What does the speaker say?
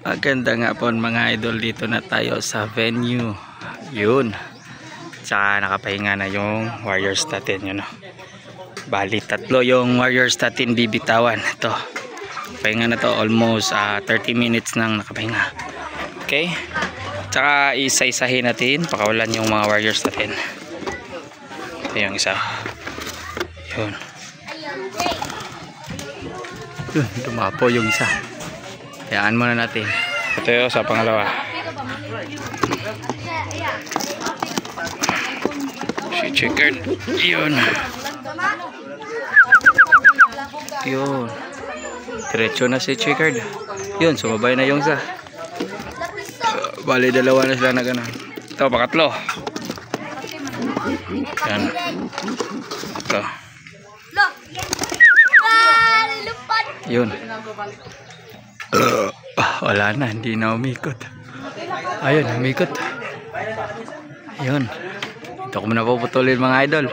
Maganda nga po mga idol, dito na tayo sa venue. Yun. Tsaka nakapahinga na yung warriors natin. Yun, no? Bali, 3 yung warriors natin bibitawan. Ito. Pahinga na to. Almost 30 minutes nang nakapahinga. Okay. Tsaka isa-isahin natin. Pakawalan yung mga warriors natin. Ito yung isa. Yun. Yun, dumapo yung isa. Hayaan muna natin. Ito yung sa pangalawa. Si Checkered. Yun. Yun. Diretso na si Checkered. Yun, sumabay na yung isa. Bali, dalawa na sila na gano'n. Ito, pakatlo. Yan. Ito. Yun. Wala na, hindi na umikot. Ayun, umikot. Ayun. Ito ko muna puputulin mga idol.